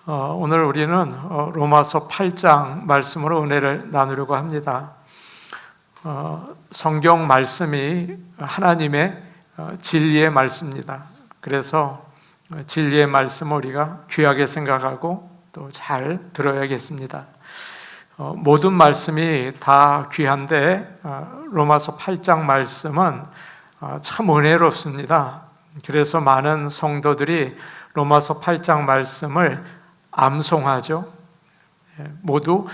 오늘 우리는 로마서 8장 말씀으로 은혜를 나누려고 합니다. 성경 말씀이 하나님의 진리의 말씀입니다. 그래서 진리의 말씀을 우리가 귀하게 생각하고 또 잘 들어야겠습니다. 모든 말씀이 다 귀한데 로마서 8장 말씀은 참 은혜롭습니다. 그래서 많은 성도들이 로마서 8장 말씀을 암송하죠. 모두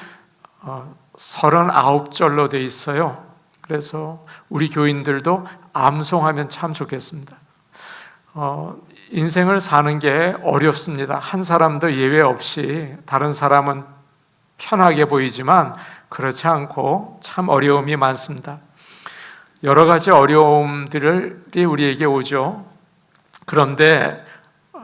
39절로 되어 있어요. 그래서 우리 교인들도 암송하면 참 좋겠습니다. 인생을 사는 게 어렵습니다. 한 사람도 예외 없이 다른 사람은 편하게 보이지만 그렇지 않고 참 어려움이 많습니다. 여러 가지 어려움들이 우리에게 오죠. 그런데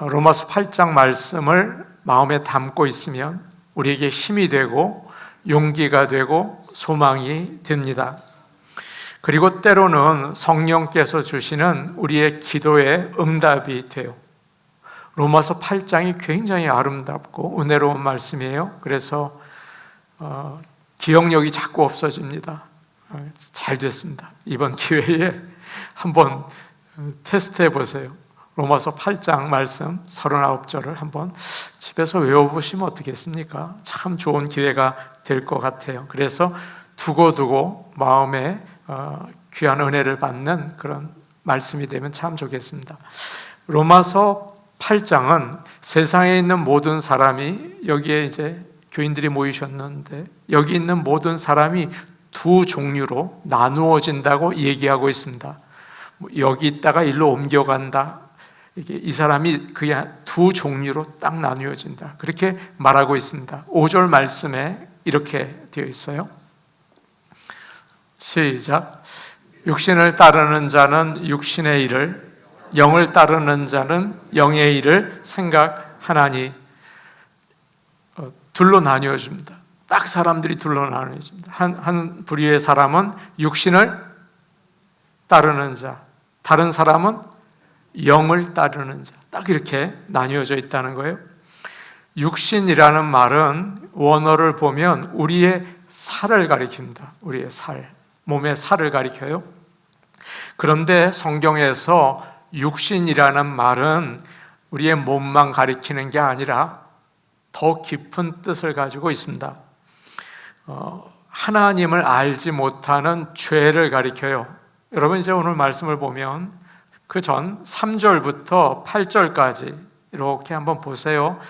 로마서 8장 말씀을 마음에 담고 있으면 우리에게 힘이 되고 용기가 되고 소망이 됩니다. 그리고 때로는 성령께서 주시는 우리의 기도의 응답이 돼요. 로마서 8장이 굉장히 아름답고 은혜로운 말씀이에요. 그래서 기억력이 자꾸 없어집니다. 잘 됐습니다. 이번 기회에 한번 테스트해 보세요. 로마서 8장 말씀 39절을 한번 집에서 외워보시면 어떻겠습니까? 참 좋은 기회가 될 것 같아요. 그래서 두고두고 마음에 귀한 은혜를 받는 그런 말씀이 되면 참 좋겠습니다. 로마서 8장은 세상에 있는 모든 사람이, 여기에 이제 교인들이 모이셨는데 여기 있는 모든 사람이 두 종류로 나누어진다고 얘기하고 있습니다. 여기 있다가 일로 옮겨간다. 이 사람이 그냥 두 종류로 딱 나누어진다. 그렇게 말하고 있습니다. 5절 말씀에 이렇게 되어 있어요. 시작. 육신을 따르는 자는 육신의 일을, 영을 따르는 자는 영의 일을 생각하나니. 둘로 나뉘어집니다. 딱 사람들이 둘로 나뉘어집니다. 한 부류의 사람은 육신을 따르는 자, 다른 사람은 영을 따르는 자, 딱 이렇게 나뉘어져 있다는 거예요. 육신이라는 말은 원어를 보면 우리의 살을 가리킵니다. 우리의 살, 몸의 살을 가리켜요. 그런데 성경에서 육신이라는 말은 우리의 몸만 가리키는 게 아니라 더 깊은 뜻을 가지고 있습니다. 하나님을 알지 못하는 죄를 가리켜요. 여러분 이제 오늘 말씀을 보면 그 전 3절부터 8절까지 이렇게 한번 보세요.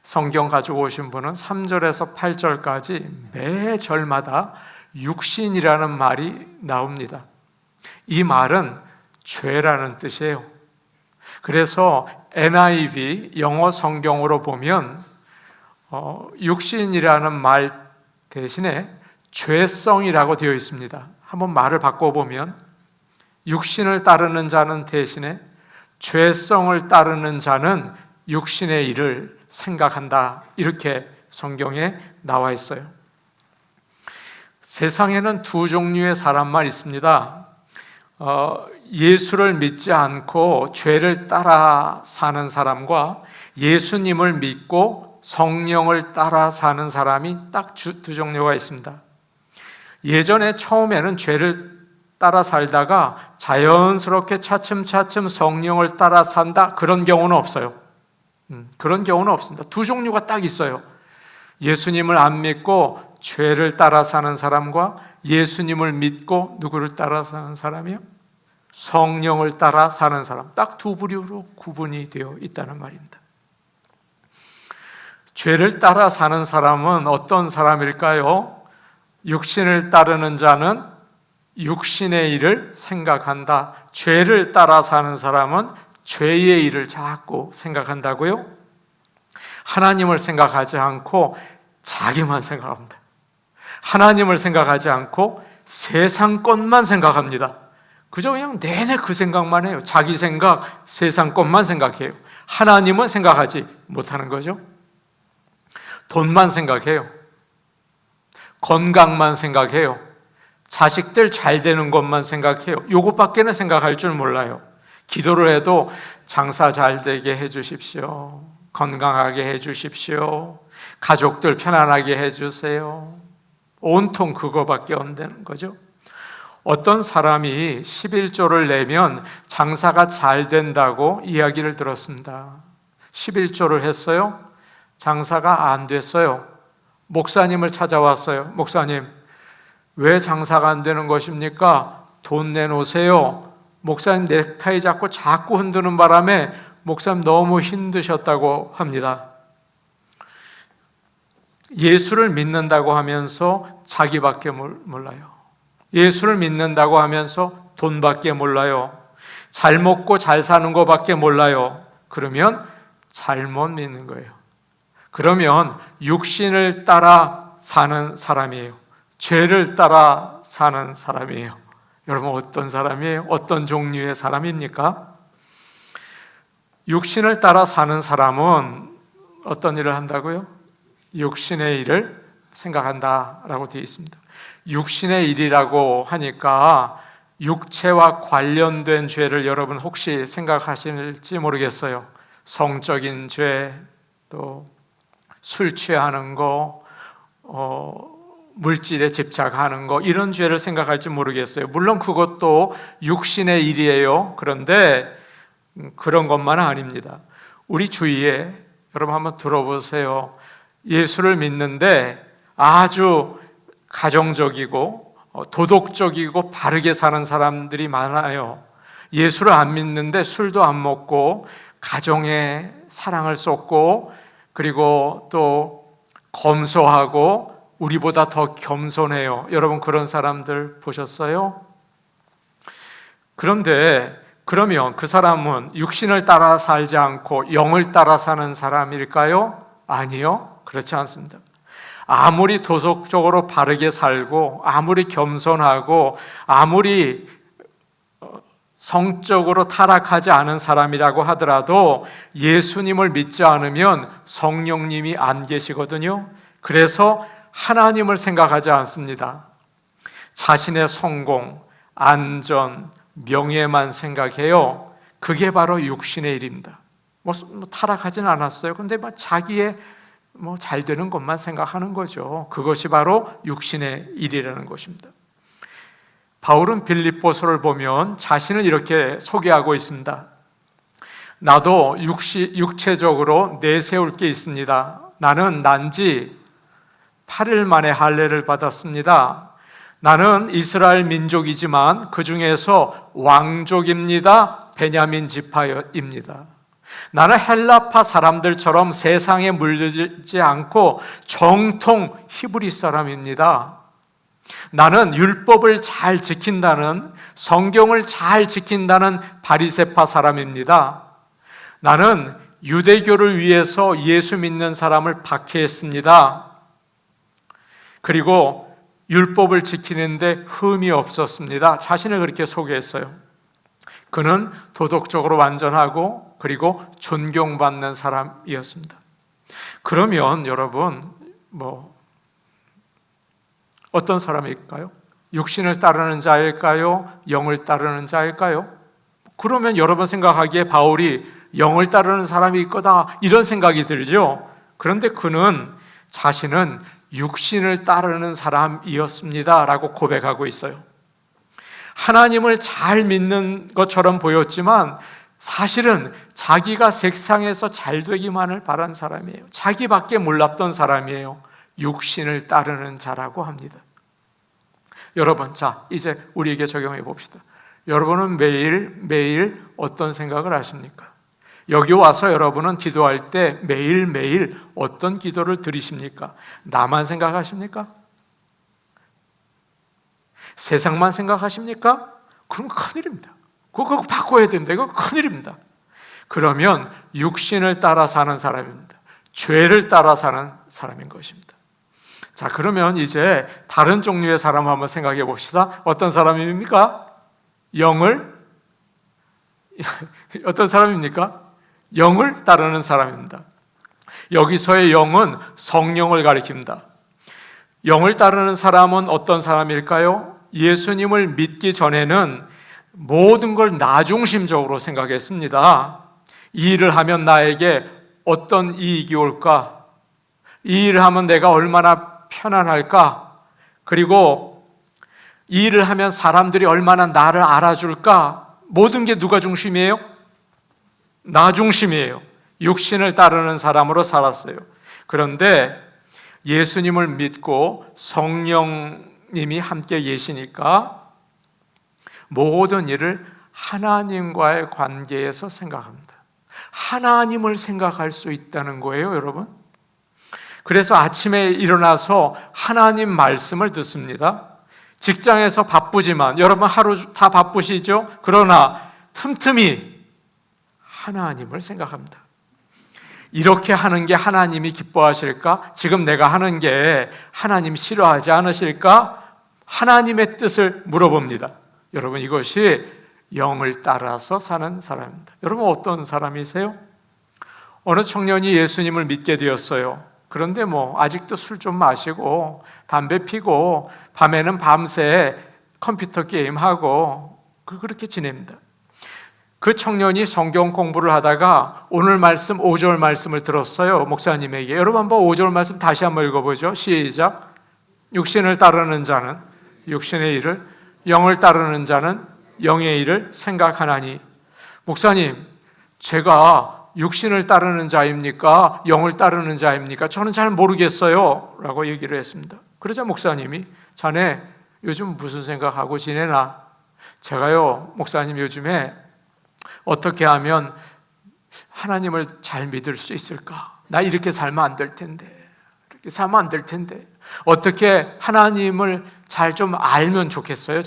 성경 가지고 오신 분은 3절에서 8절까지 매 절마다 육신이라는 말이 나옵니다. 이 말은 죄라는 뜻이에요. 그래서 NIV 영어 성경으로 보면 육신이라는 말 대신에 죄성이라고 되어 있습니다. 한번 말을 바꿔보면 육신을 따르는 자는 대신에 죄성을 따르는 자는 육신의 일을 생각한다. 이렇게 성경에 나와 있어요. 세상에는 두 종류의 사람만 있습니다. 예수를 믿지 않고 죄를 따라 사는 사람과 예수님을 믿고 성령을 따라 사는 사람이 딱 두 종류가 있습니다. 예전에 처음에는 죄를 따라 살다가 자연스럽게 차츰차츰 성령을 따라 산다, 그런 경우는 없어요. 그런 경우는 없습니다. 두 종류가 딱 있어요. 예수님을 안 믿고 죄를 따라 사는 사람과 예수님을 믿고 누구를 따라 사는 사람이요? 성령을 따라 사는 사람. 딱 두 부류로 구분이 되어 있다는 말입니다. 죄를 따라 사는 사람은 어떤 사람일까요? 육신을 따르는 자는 육신의 일을 생각한다. 죄를 따라 사는 사람은 죄의 일을 자꾸 생각한다고요? 하나님을 생각하지 않고 자기만 생각합니다. 하나님을 생각하지 않고 세상 것만 생각합니다. 그저 그냥 내내 그 생각만 해요. 자기 생각, 세상 것만 생각해요. 하나님은 생각하지 못하는 거죠. 돈만 생각해요. 건강만 생각해요. 자식들 잘 되는 것만 생각해요. 요것밖에는 생각할 줄 몰라요. 기도를 해도 장사 잘 되게 해주십시오. 건강하게 해주십시오. 가족들 편안하게 해주세요. 온통 그거밖에 안 되는 거죠. 어떤 사람이 11조를 내면 장사가 잘 된다고 이야기를 들었습니다. 11조를 했어요. 장사가 안 됐어요. 목사님을 찾아왔어요. 목사님, 왜 장사가 안 되는 것입니까? 돈 내놓으세요. 목사님 넥타이 잡고 자꾸 흔드는 바람에 목사님 너무 힘드셨다고 합니다. 예수를 믿는다고 하면서 자기밖에 몰라요. 예수를 믿는다고 하면서 돈밖에 몰라요. 잘 먹고 잘 사는 것밖에 몰라요. 그러면 잘못 믿는 거예요. 그러면 육신을 따라 사는 사람이에요. 죄를 따라 사는 사람이에요. 여러분, 어떤 사람이에요? 어떤 종류의 사람입니까? 육신을 따라 사는 사람은 어떤 일을 한다고요? 육신의 일을 생각한다라고 되어 있습니다. 육신의 일이라고 하니까 육체와 관련된 죄를 여러분 혹시 생각하실지 모르겠어요. 성적인 죄, 또 술 취하는 거, 물질에 집착하는 거, 이런 죄를 생각할지 모르겠어요. 물론 그것도 육신의 일이에요. 그런데 그런 것만은 아닙니다. 우리 주위에 여러분 한번 들어보세요. 예수를 믿는데 아주 가정적이고 도덕적이고 바르게 사는 사람들이 많아요. 예수를 안 믿는데 술도 안 먹고 가정에 사랑을 쏟고, 그리고 또 검소하고 우리보다 더 겸손해요. 여러분, 그런 사람들 보셨어요? 그런데 그러면 그 사람은 육신을 따라 살지 않고 영을 따라 사는 사람일까요? 아니요, 그렇지 않습니다. 아무리 도덕적으로 바르게 살고 아무리 겸손하고 아무리 성적으로 타락하지 않은 사람이라고 하더라도 예수님을 믿지 않으면 성령님이 안 계시거든요. 그래서 하나님을 생각하지 않습니다. 자신의 성공, 안전, 명예만 생각해요. 그게 바로 육신의 일입니다. 타락하진 않았어요. 그런데 자기의 잘 되는 것만 생각하는 거죠. 그것이 바로 육신의 일이라는 것입니다. 바울은 빌립보서를 보면 자신을 이렇게 소개하고 있습니다. 나도 육체적으로 내세울 게 있습니다. 나는 난지 8일 만에 할례를 받았습니다. 나는 이스라엘 민족이지만 그 중에서 왕족입니다. 베냐민 지파입니다. 나는 헬라파 사람들처럼 세상에 물들지 않고 정통 히브리 사람입니다. 나는 율법을 잘 지킨다는, 성경을 잘 지킨다는 바리새파 사람입니다. 나는 유대교를 위해서 예수 믿는 사람을 박해했습니다. 그리고 율법을 지키는데 흠이 없었습니다. 자신을 그렇게 소개했어요. 그는 도덕적으로 완전하고 그리고 존경받는 사람이었습니다. 그러면 여러분, 어떤 사람일까요? 육신을 따르는 자일까요? 영을 따르는 자일까요? 그러면 여러분 생각하기에 바울이 영을 따르는 사람일 거다, 이런 생각이 들죠. 그런데 그는 자신은 육신을 따르는 사람이었습니다 라고 고백하고 있어요. 하나님을 잘 믿는 것처럼 보였지만 사실은 자기가 세상에서 잘 되기만을 바란 사람이에요. 자기밖에 몰랐던 사람이에요. 육신을 따르는 자라고 합니다. 여러분, 자, 이제 우리에게 적용해 봅시다. 여러분은 매일 어떤 생각을 하십니까? 여기 와서 여러분은 기도할 때 매일매일 어떤 기도를 드리십니까? 나만 생각하십니까? 세상만 생각하십니까? 그럼 큰일입니다. 그거 바꿔야 됩니다. 이거 큰일입니다. 그러면 육신을 따라 사는 사람입니다. 죄를 따라 사는 사람인 것입니다. 자, 그러면 이제 다른 종류의 사람 한번 생각해 봅시다. 어떤 사람입니까? 어떤 사람입니까? 영을 따르는 사람입니다. 여기서의 영은 성령을 가리킵니다. 영을 따르는 사람은 어떤 사람일까요? 예수님을 믿기 전에는 모든 걸 나중심적으로 생각했습니다. 이 일을 하면 나에게 어떤 이익이 올까? 이 일을 하면 내가 얼마나 편안할까? 그리고 이 일을 하면 사람들이 얼마나 나를 알아줄까? 모든 게 누가 중심이에요? 나 중심이에요. 육신을 따르는 사람으로 살았어요. 그런데 예수님을 믿고 성령님이 함께 계시니까 모든 일을 하나님과의 관계에서 생각합니다. 하나님을 생각할 수 있다는 거예요, 여러분. 그래서 아침에 일어나서 하나님 말씀을 듣습니다. 직장에서 바쁘지만 여러분 하루 다 바쁘시죠? 그러나 틈틈이 하나님을 생각합니다. 이렇게 하는 게 하나님이 기뻐하실까? 지금 내가 하는 게 하나님 싫어하지 않으실까? 하나님의 뜻을 물어봅니다. 여러분, 이것이 영을 따라서 사는 사람입니다. 여러분, 어떤 사람이세요? 어느 청년이 예수님을 믿게 되었어요. 그런데 아직도 술 좀 마시고 담배 피고 밤에는 밤새 컴퓨터 게임하고 그렇게 지냅니다. 그 청년이 성경 공부를 하다가 오늘 말씀 5절 말씀을 들었어요. 목사님에게. 여러분 한번 5절 말씀 다시 한번 읽어보죠. 시작. 육신을 따르는 자는 육신의 일을, 영을 따르는 자는 영의 일을 생각하나니. 목사님, 제가 육신을 따르는 자입니까? 영을 따르는 자입니까? 저는 잘 모르겠어요 라고 얘기를 했습니다. 그러자 목사님이, 자네 요즘 무슨 생각하고 지내나? 제가요, 목사님 요즘에 어떻게 하면 하나님을 잘 믿을 수 있을까? 나 이렇게 살면 안 될 텐데, 이렇게 살면 안 될 텐데, 어떻게 하나님을 잘 좀 알면 좋겠어요.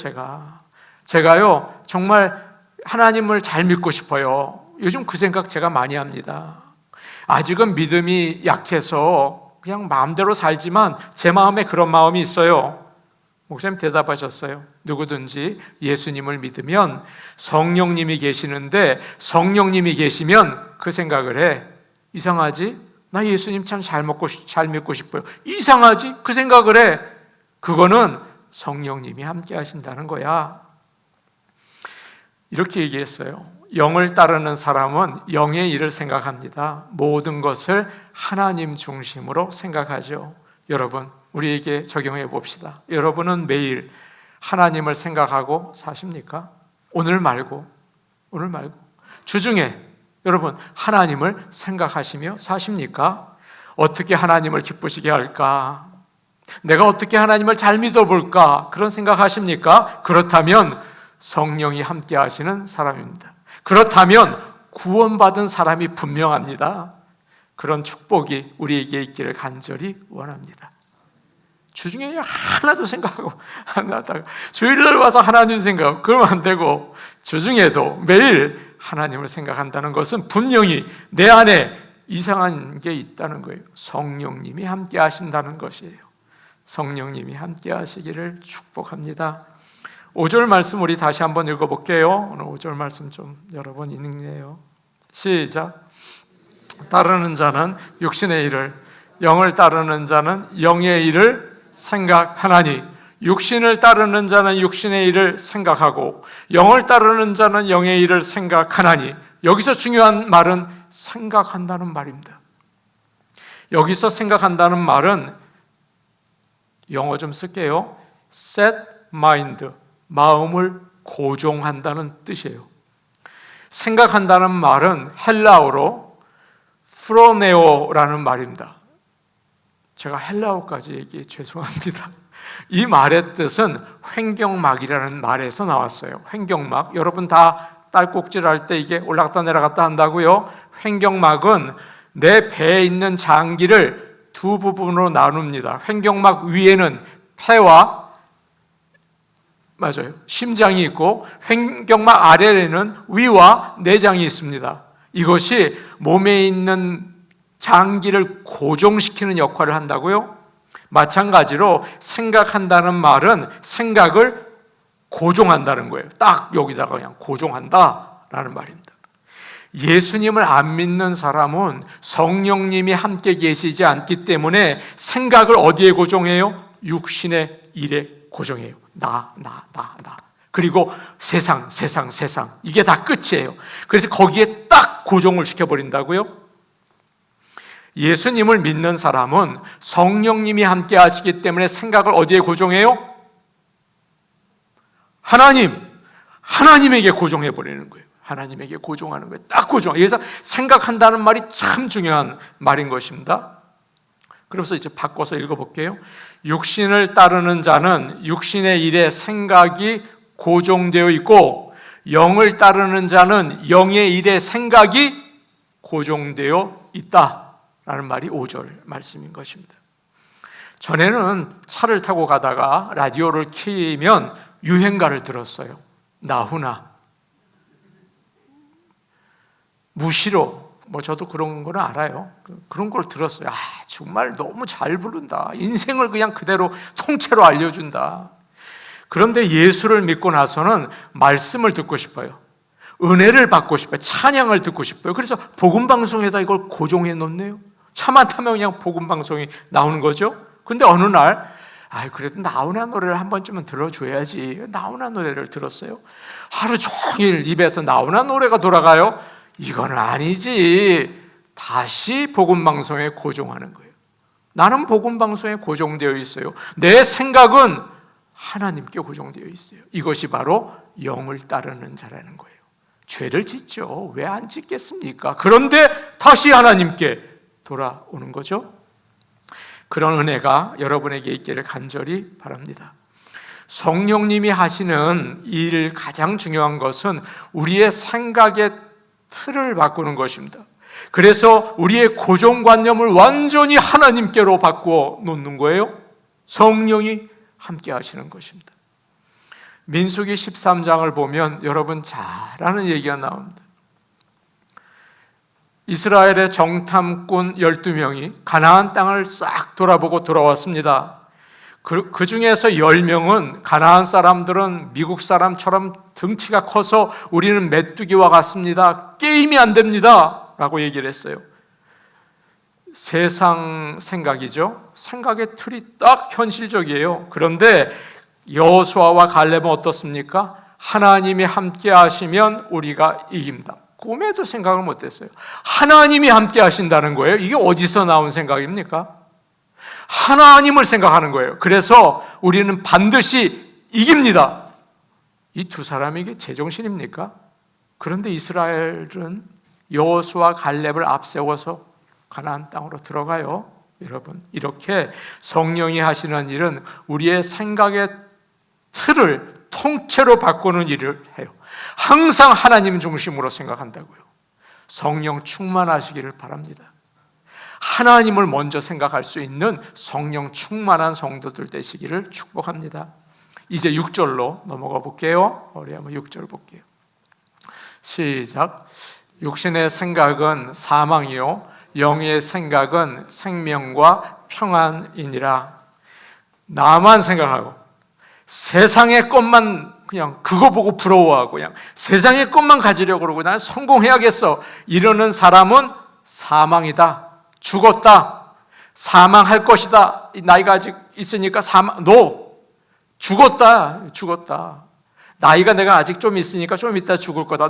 제가요 정말 하나님을 잘 믿고 싶어요. 요즘 그 생각 제가 많이 합니다. 아직은 믿음이 약해서 그냥 마음대로 살지만 제 마음에 그런 마음이 있어요. 목사님 대답하셨어요. 누구든지 예수님을 믿으면 성령님이 계시는데 성령님이 계시면 그 생각을 해. 이상하지? 나 예수님 참 잘 믿고 싶어요. 이상하지? 그 생각을 해. 그거는 성령님이 함께 하신다는 거야. 이렇게 얘기했어요. 영을 따르는 사람은 영의 일을 생각합니다. 모든 것을 하나님 중심으로 생각하죠. 여러분, 우리에게 적용해 봅시다. 여러분은 매일 하나님을 생각하고 사십니까? 오늘 말고 주중에 여러분 하나님을 생각하시며 사십니까? 어떻게 하나님을 기쁘시게 할까? 내가 어떻게 하나님을 잘 믿어볼까? 그런 생각하십니까? 그렇다면 성령이 함께 하시는 사람입니다. 그렇다면 구원받은 사람이 분명합니다. 그런 축복이 우리에게 있기를 간절히 원합니다. 주중에 하나도 생각하고 안 하다가 주일날 와서 하나님 생각하고 그러면 안 되고, 주중에도 매일 하나님을 생각한다는 것은 분명히 내 안에 이상한 게 있다는 거예요. 성령님이 함께 하신다는 것이에요. 성령님이 함께 하시기를 축복합니다. 5절 말씀 우리 다시 한번 읽어볼게요. 오늘 5절 말씀 좀 여러 번 읽네요. 시작. 따르는 자는 육신의 일을, 영을 따르는 자는 영의 일을 생각하나니. 육신을 따르는 자는 육신의 일을 생각하고 영을 따르는 자는 영의 일을 생각하나니. 여기서 중요한 말은 생각한다는 말입니다. 여기서 생각한다는 말은 영어 좀 쓸게요. set mind, 마음을 고정한다는 뜻이에요. 생각한다는 말은 헬라어로 프로네오라는 말입니다. 제가 헬라어까지 얘기해 죄송합니다. 이 말의 뜻은 횡격막이라는 말에서 나왔어요. 횡격막, 여러분 다 딸꾹질 할 때 이게 올라갔다 내려갔다 한다고요? 횡격막은 내 배에 있는 장기를 두 부분으로 나눕니다. 횡격막 위에는 폐와 심장이 있고, 횡격막 아래에는 위와 내장이 있습니다. 이것이 몸에 있는 장기를 고정시키는 역할을 한다고요? 마찬가지로 생각한다는 말은 생각을 고정한다는 거예요. 딱 여기다가 그냥 고정한다라는 말입니다. 예수님을 안 믿는 사람은 성령님이 함께 계시지 않기 때문에 생각을 어디에 고정해요? 육신의 일에 고정해요. 나. 그리고 세상. 이게 다 끝이에요. 그래서 거기에 딱 고정을 시켜버린다고요? 예수님을 믿는 사람은 성령님이 함께 하시기 때문에 생각을 어디에 고정해요? 하나님에게 고정해버리는 거예요. 하나님에게 고정하는 거예요. 딱 고정. 그래서 생각한다는 말이 참 중요한 말인 것입니다. 그래서 이제 바꿔서 읽어볼게요. 육신을 따르는 자는 육신의 일에 생각이 고정되어 있고, 영을 따르는 자는 영의 일에 생각이 고정되어 있다라는 말이 5절 말씀인 것입니다. 전에는 차를 타고 가다가 라디오를 키면 유행가를 들었어요. 나훈아, 무시로, 저도 그런 거는 알아요. 그런 걸 들었어요. 정말 너무 잘 부른다. 인생을 그냥 그대로 통째로 알려준다. 그런데 예수를 믿고 나서는 말씀을 듣고 싶어요. 은혜를 받고 싶어요. 찬양을 듣고 싶어요. 그래서 복음방송에다 이걸 고정해 놓네요. 차만 타면 그냥 복음방송이 나오는 거죠. 근데 어느 날 그래도 나훈아 노래를 한 번쯤은 들어줘야지. 나훈아 노래를 들었어요. 하루 종일 입에서 나훈아 노래가 돌아가요. 이건 아니지. 다시 복음방송에 고정하는 거예요. 나는 복음방송에 고정되어 있어요. 내 생각은 하나님께 고정되어 있어요. 이것이 바로 영을 따르는 자라는 거예요. 죄를 짓죠. 왜 안 짓겠습니까? 그런데 다시 하나님께 돌아오는 거죠. 그런 은혜가 여러분에게 있기를 간절히 바랍니다. 성령님이 하시는 일 가장 중요한 것은 우리의 생각의 틀을 바꾸는 것입니다. 그래서 우리의 고정관념을 완전히 하나님께로 바꾸어 놓는 거예요. 성령이 함께 하시는 것입니다. 민수기 13장을 보면 여러분 잘 아는 얘기가 나옵니다. 이스라엘의 정탐꾼 12명이 가나안 땅을 싹 돌아보고 돌아왔습니다. 그 중에서 10명은 가나안 사람들은 미국 사람처럼 등치가 커서 우리는 메뚜기와 같습니다. 게임이 안 됩니다. 라고 얘기를 했어요. 세상 생각이죠. 생각의 틀이 딱 현실적이에요. 그런데 여호수아와 갈렙은 어떻습니까? 하나님이 함께 하시면 우리가 이깁니다. 꿈에도 생각을 못했어요. 하나님이 함께 하신다는 거예요. 이게 어디서 나온 생각입니까? 하나님을 생각하는 거예요. 그래서 우리는 반드시 이깁니다. 이 두 사람에게 제정신입니까? 그런데 이스라엘은 여호수아 갈렙을 앞세워서 가나안 땅으로 들어가요. 여러분, 이렇게 성령이 하시는 일은 우리의 생각의 틀을 통째로 바꾸는 일을 해요. 항상 하나님 중심으로 생각한다고요. 성령 충만하시기를 바랍니다. 하나님을 먼저 생각할 수 있는 성령 충만한 성도들 되시기를 축복합니다. 이제 6절로 넘어가 볼게요. 우리 한번 6절 볼게요. 시작. 육신의 생각은 사망이요 영의 생각은 생명과 평안이니라. 나만 생각하고 세상의 것만 그냥 그거 보고 부러워하고 그냥 세상의 것만 가지려고 그러고 난 성공해야겠어 이러는 사람은 사망이다. 죽었다. 사망할 것이다. 나이가 아직 있으니까 죽었다. 나이가 내가 아직 좀 있으니까 좀 있다 죽을 거다.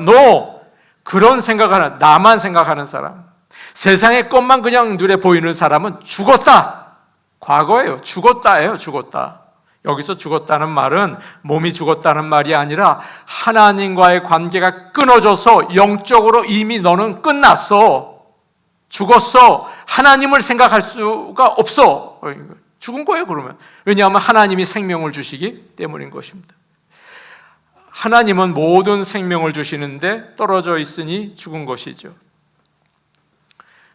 그런 생각하는, 나만 생각하는 사람, 세상의 것만 그냥 눈에 보이는 사람은 죽었다. 과거예요. 죽었다. 여기서 죽었다는 말은 몸이 죽었다는 말이 아니라 하나님과의 관계가 끊어져서 영적으로 이미 너는 끝났어. 죽었어. 하나님을 생각할 수가 없어. 죽은 거예요, 그러면. 왜냐하면 하나님이 생명을 주시기 때문인 것입니다. 하나님은 모든 생명을 주시는데 떨어져 있으니 죽은 것이죠.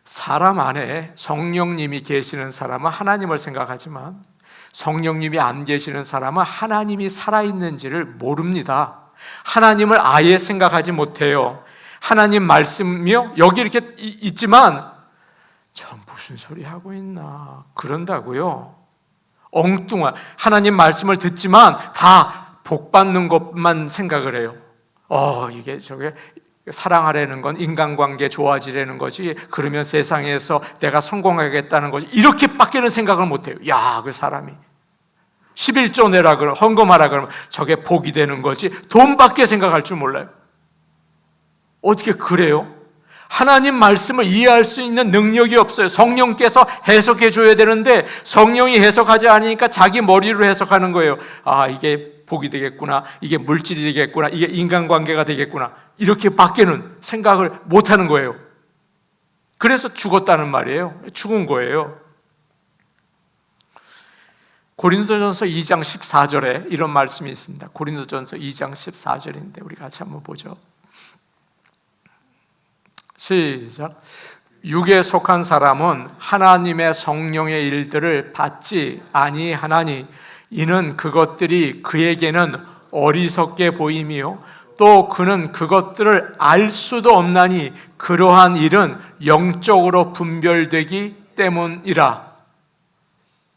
사람 안에 성령님이 계시는 사람은 하나님을 생각하지만 성령님이 안 계시는 사람은 하나님이 살아있는지를 모릅니다. 하나님을 아예 생각하지 못해요. 하나님 말씀이요? 여기 이렇게 있지만 저 무슨 소리 하고 있나 그런다고요. 엉뚱한 하나님 말씀을 듣지만 다 복 받는 것만 생각을 해요. 이게 저게 사랑하려는 건 인간관계 좋아지려는 거지, 그러면 세상에서 내가 성공하겠다는 거지, 이렇게밖에는 생각을 못해요. 그 사람이 11조 내라 그러면, 헌금하라 그러면 저게 복이 되는 거지 돈밖에 생각할 줄 몰라요. 어떻게 그래요? 하나님 말씀을 이해할 수 있는 능력이 없어요. 성령께서 해석해 줘야 되는데 성령이 해석하지 않으니까 자기 머리로 해석하는 거예요. 아, 이게 복이 되겠구나, 이게 물질이 되겠구나, 이게 인간관계가 되겠구나, 이렇게 밖에는 생각을 못하는 거예요. 그래서 죽었다는 말이에요. 죽은 거예요. 고린도전서 2장 14절에 이런 말씀이 있습니다. 고린도전서 2장 14절인데 우리 같이 한번 보죠. 시작. 육에 속한 사람은 하나님의 성령의 일들을 받지 아니하나니 이는 그것들이 그에게는 어리석게 보임이요 또 그는 그것들을 알 수도 없나니 그러한 일은 영적으로 분별되기 때문이라.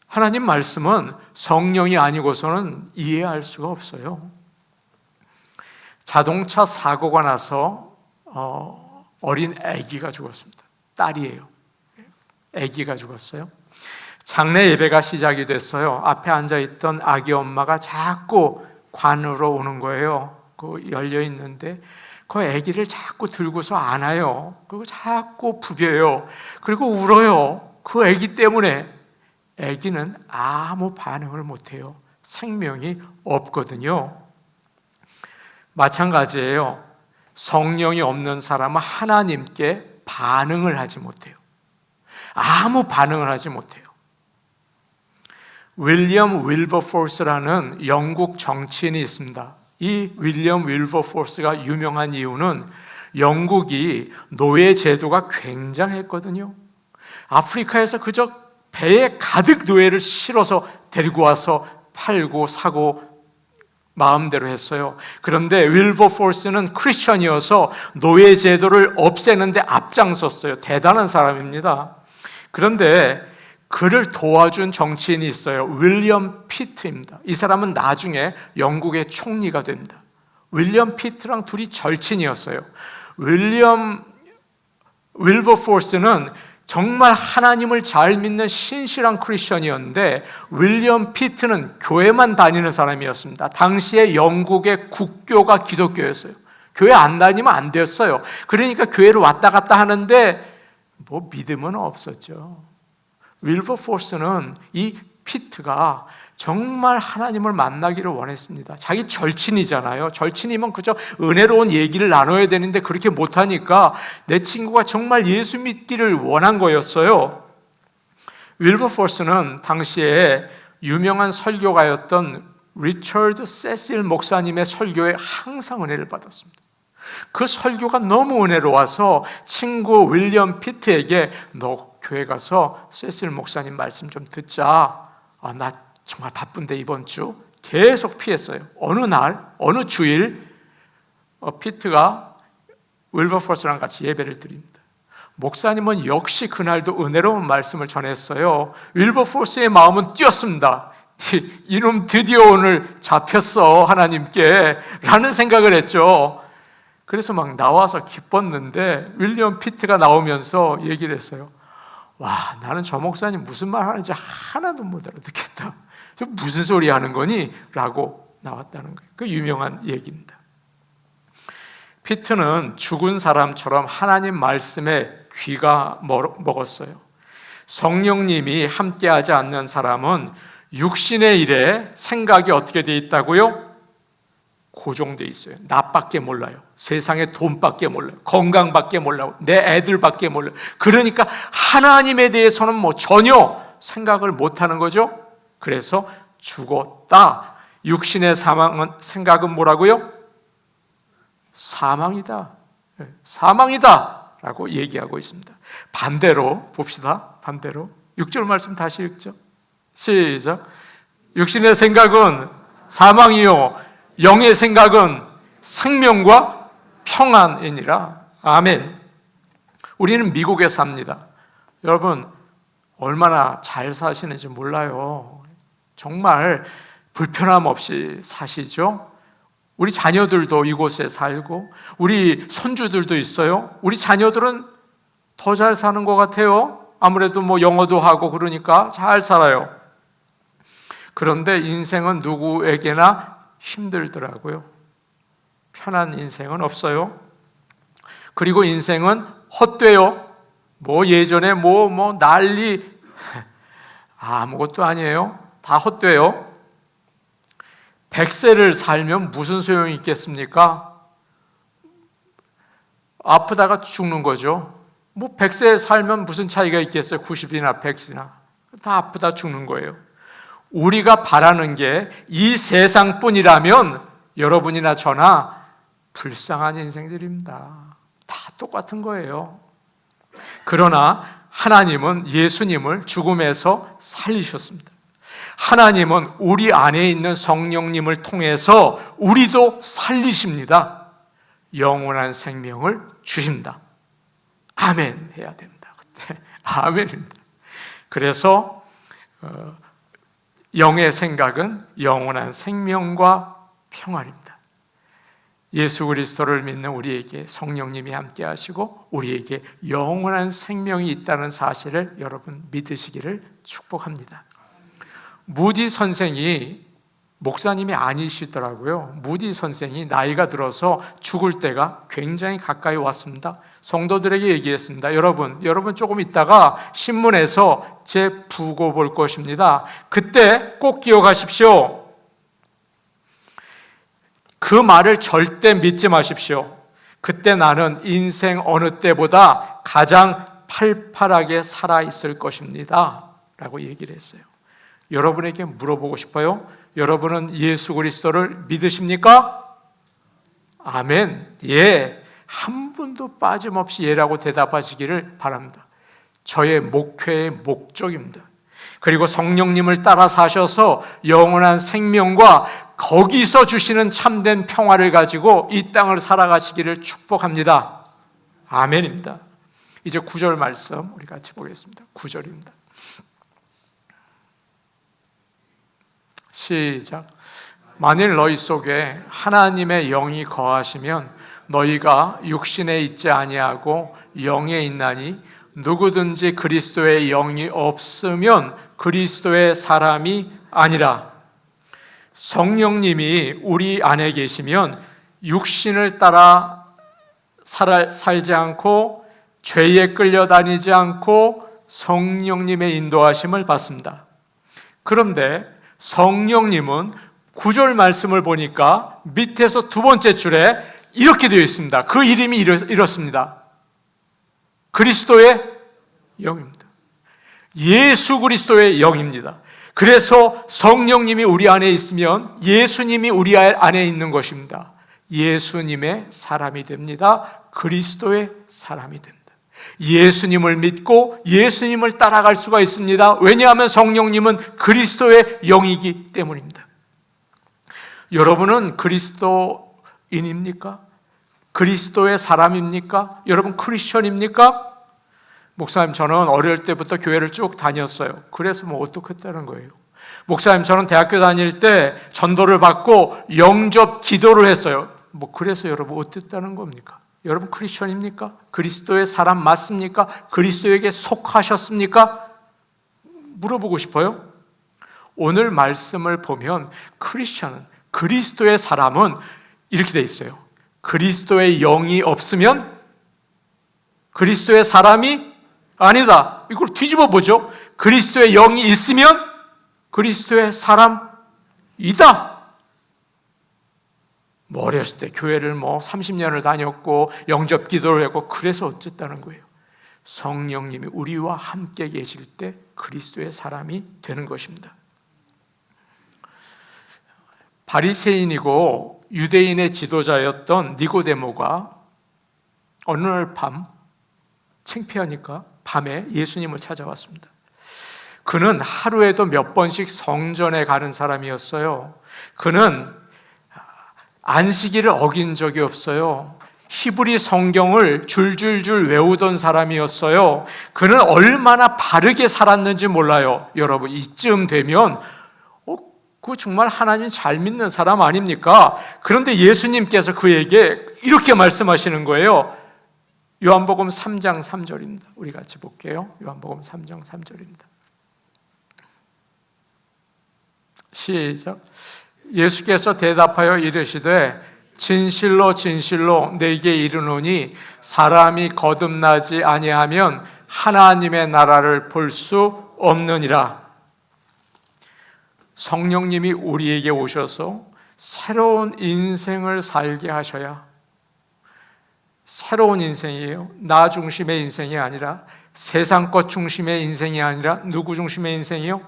하나님 말씀은 성령이 아니고서는 이해할 수가 없어요. 자동차 사고가 나서 어린 아기가 죽었습니다. 딸이에요. 아기가 죽었어요. 장례 예배가 시작이 됐어요. 앞에 앉아있던 아기 엄마가 자꾸 관으로 오는 거예요. 그 열려 있는데 그 아기를 자꾸 들고서 안아요. 그리고 자꾸 부벼요. 그리고 울어요. 그 아기 때문에. 아기는 아무 반응을 못해요. 생명이 없거든요. 마찬가지예요. 성령이 없는 사람은 하나님께 반응을 하지 못해요. 아무 반응을 하지 못해요. 윌리엄 윌버포스라는 영국 정치인이 있습니다. 이 윌리엄 윌버포스가 유명한 이유는 영국이 노예 제도가 굉장했거든요. 아프리카에서 그저 배에 가득 노예를 실어서 데리고 와서 팔고 사고 마음대로 했어요. 그런데 윌버포스는 크리스천이어서 노예 제도를 없애는데 앞장섰어요. 대단한 사람입니다. 그런데 그를 도와준 정치인이 있어요. 윌리엄 피트입니다. 이 사람은 나중에 영국의 총리가 됩니다. 윌리엄 피트랑 둘이 절친이었어요. 윌버포스는 정말 하나님을 잘 믿는 신실한 크리스천이었는데 윌리엄 피트는 교회만 다니는 사람이었습니다. 당시에 영국의 국교가 기독교였어요. 교회 안 다니면 안 됐어요. 그러니까 교회를 왔다 갔다 하는데 뭐 믿음은 없었죠. 윌버포스는 이 피트가 정말 하나님을 만나기를 원했습니다. 자기 절친이잖아요. 절친이면 그저 은혜로운 얘기를 나눠야 되는데 그렇게 못하니까 내 친구가 정말 예수 믿기를 원한 거였어요. 윌버포스는 당시에 유명한 설교가였던 리처드 세실 목사님의 설교에 항상 은혜를 받았습니다. 그 설교가 너무 은혜로워서 친구 윌리엄 피트에게 너 교회 가서 세실 목사님 말씀 좀 듣자. 나 정말 바쁜데 이번 주 계속 피했어요. 어느 날, 어느 주일 피트가 윌버포스랑 같이 예배를 드립니다. 목사님은 역시 그날도 은혜로운 말씀을 전했어요. 윌버포스의 마음은 뛰었습니다. 이놈 드디어 오늘 잡혔어 하나님께 라는 생각을 했죠. 그래서 막 나와서 기뻤는데 윌리엄 피트가 나오면서 얘기를 했어요. 와, 나는 저 목사님 무슨 말 하는지 하나도 못 알아듣겠다. 저 무슨 소리 하는 거니? 라고 나왔다는 거예요. 그 유명한 얘기입니다. 피트는 죽은 사람처럼 하나님 말씀에 귀가 먹었어요. 성령님이 함께하지 않는 사람은 육신의 일에 생각이 어떻게 돼 있다고요? 고정돼 있어요. 나밖에 몰라요. 세상의 돈밖에 몰라요. 건강밖에 몰라요. 내 애들밖에 몰라요. 그러니까 하나님에 대해서는 뭐 전혀 생각을 못하는 거죠. 그래서 죽었다. 육신의 생각은 뭐라고요? 사망이다. 사망이다 라고 얘기하고 있습니다. 반대로 봅시다. 반대로 6절 말씀 다시 읽죠. 시작. 육신의 생각은 사망이요 영의 생각은 생명과 평안이니라. 아멘. 우리는 미국에 삽니다. 여러분 얼마나 잘 사시는지 몰라요. 정말 불편함 없이 사시죠. 우리 자녀들도 이곳에 살고 우리 손주들도 있어요. 우리 자녀들은 더 잘 사는 것 같아요. 아무래도 뭐 영어도 하고 그러니까 잘 살아요. 그런데 인생은 누구에게나 힘들더라고요. 편한 인생은 없어요. 그리고 인생은 헛되요? 뭐 예전에 뭐 난리 아무것도 아니에요. 다 헛되요. 100세를 살면 무슨 소용이 있겠습니까? 아프다가 죽는 거죠. 뭐 100세 살면 무슨 차이가 있겠어요? 90이나 100이나 다 아프다 죽는 거예요. 우리가 바라는 게 이 세상뿐이라면 여러분이나 저나 불쌍한 인생들입니다. 다 똑같은 거예요. 그러나 하나님은 예수님을 죽음에서 살리셨습니다. 하나님은 우리 안에 있는 성령님을 통해서 우리도 살리십니다. 영원한 생명을 주십니다. 아멘 해야 됩니다. 그때 아멘입니다. 그래서 영의 생각은 영원한 생명과 평안입니다. 예수 그리스도를 믿는 우리에게 성령님이 함께 하시고 우리에게 영원한 생명이 있다는 사실을 여러분 믿으시기를 축복합니다. 무디 선생이 목사님이 아니시더라고요. 무디 선생이 나이가 들어서 죽을 때가 굉장히 가까이 왔습니다. 성도들에게 얘기했습니다. 여러분 조금 있다가 신문에서 제 부고 볼 것입니다. 그때 꼭 기억하십시오. 그 말을 절대 믿지 마십시오. 그때 나는 인생 어느 때보다 가장 팔팔하게 살아있을 것입니다 라고 얘기를 했어요. 여러분에게 물어보고 싶어요. 여러분은 예수 그리스도를 믿으십니까? 아멘. 예. 한 분도 빠짐없이 예라고 대답하시기를 바랍니다. 저의 목회의 목적입니다. 그리고 성령님을 따라 사셔서 영원한 생명과 거기서 주시는 참된 평화를 가지고 이 땅을 살아가시기를 축복합니다. 아멘입니다. 이제 9절 말씀 우리 같이 보겠습니다. 9절입니다. 시작. 만일 너희 속에 하나님의 영이 거하시면 너희가 육신에 있지 아니하고 영에 있나니 누구든지 그리스도의 영이 없으면 그리스도의 사람이 아니라. 성령님이 우리 안에 계시면 육신을 따라 살지 않고 죄에 끌려다니지 않고 성령님의 인도하심을 받습니다. 그런데 성령님은 9절 말씀을 보니까 밑에서 두 번째 줄에 이렇게 되어 있습니다. 그 이름이 이렇습니다. 그리스도의 영입니다. 예수 그리스도의 영입니다. 그래서 성령님이 우리 안에 있으면 예수님이 우리 안에 있는 것입니다. 예수님의 사람이 됩니다. 그리스도의 사람이 됩니다. 예수님을 믿고 예수님을 따라갈 수가 있습니다. 왜냐하면 성령님은 그리스도의 영이기 때문입니다. 여러분은 그리스도인입니까? 그리스도의 사람입니까? 여러분 크리스천입니까? 목사님 저는 어릴 때부터 교회를 쭉 다녔어요. 그래서 뭐 어떻겠다는 거예요. 목사님 저는 대학교 다닐 때 전도를 받고 영접 기도를 했어요. 뭐 그래서 여러분 어땠다는 겁니까? 여러분 크리스천입니까? 그리스도의 사람 맞습니까? 그리스도에게 속하셨습니까? 물어보고 싶어요. 오늘 말씀을 보면 크리스천은, 그리스도의 사람은 이렇게 돼 있어요. 그리스도의 영이 없으면 그리스도의 사람이 아니다. 이걸 뒤집어 보죠. 그리스도의 영이 있으면 그리스도의 사람이다. 뭐 어렸을 때 교회를 30년을 다녔고 영접 기도를 했고 그래서 어쨌다는 거예요. 성령님이 우리와 함께 계실 때 그리스도의 사람이 되는 것입니다. 바리새인이고 유대인의 지도자였던 니고데모가 어느 날 밤 창피하니까 밤에 예수님을 찾아왔습니다. 그는 하루에도 몇 번씩 성전에 가는 사람이었어요. 그는 안식일을 어긴 적이 없어요. 히브리 성경을 줄줄줄 외우던 사람이었어요. 그는 얼마나 바르게 살았는지 몰라요. 여러분 이쯤 되면 그거 정말 하나님 잘 믿는 사람 아닙니까? 그런데 예수님께서 그에게 이렇게 말씀하시는 거예요. 요한복음 3장 3절입니다. 우리 같이 볼게요. 요한복음 3장 3절입니다. 시작. 예수께서 대답하여 이르시되 진실로 진실로 내게 이르노니 사람이 거듭나지 아니하면 하나님의 나라를 볼 수 없느니라. 성령님이 우리에게 오셔서 새로운 인생을 살게 하셔야, 새로운 인생이에요. 나 중심의 인생이 아니라, 세상 것 중심의 인생이 아니라 누구 중심의 인생이요?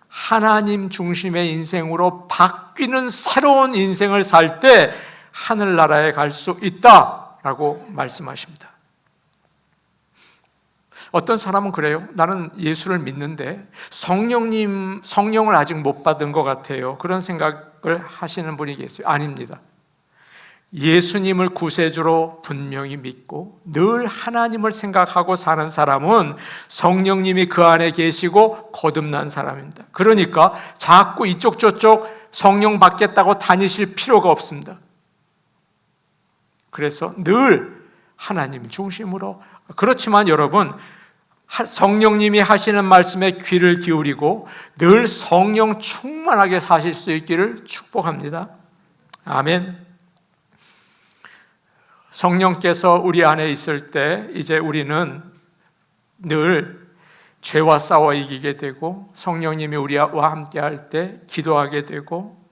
하나님 중심의 인생으로 바뀌는 새로운 인생을 살 때 하늘나라에 갈 수 있다라고 말씀하십니다. 어떤 사람은 그래요. 나는 예수를 믿는데 성령을 아직 못 받은 것 같아요. 그런 생각을 하시는 분이 계세요. 아닙니다. 예수님을 구세주로 분명히 믿고 늘 하나님을 생각하고 사는 사람은 성령님이 그 안에 계시고 거듭난 사람입니다. 그러니까 자꾸 이쪽 저쪽 성령 받겠다고 다니실 필요가 없습니다. 그래서 늘 하나님 중심으로. 그렇지만 여러분, 성령님이 하시는 말씀에 귀를 기울이고 늘 성령 충만하게 사실 수 있기를 축복합니다. 아멘. 성령께서 우리 안에 있을 때 이제 우리는 늘 죄와 싸워 이기게 되고, 성령님이 우리와 함께 할 때 기도하게 되고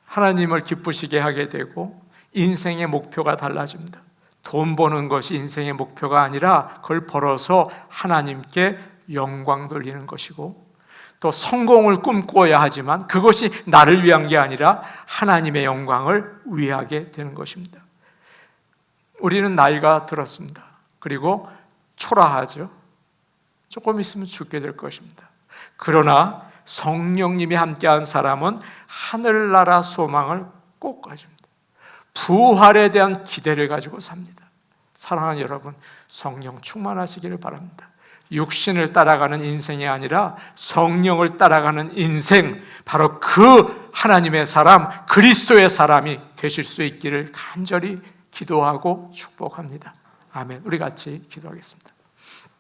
하나님을 기쁘시게 하게 되고, 인생의 목표가 달라집니다. 돈 버는 것이 인생의 목표가 아니라 그걸 벌어서 하나님께 영광 돌리는 것이고, 또 성공을 꿈꾸어야 하지만 그것이 나를 위한 게 아니라 하나님의 영광을 위하게 되는 것입니다. 우리는 나이가 들었습니다. 그리고 초라하죠. 조금 있으면 죽게 될 것입니다. 그러나 성령님이 함께한 사람은 하늘나라 소망을 꼭 가집니다. 부활에 대한 기대를 가지고 삽니다. 사랑하는 여러분, 성령 충만하시기를 바랍니다. 육신을 따라가는 인생이 아니라 성령을 따라가는 인생, 바로 그 하나님의 사람, 그리스도의 사람이 되실 수 있기를 간절히 기도하고 축복합니다. 아멘. 우리 같이 기도하겠습니다.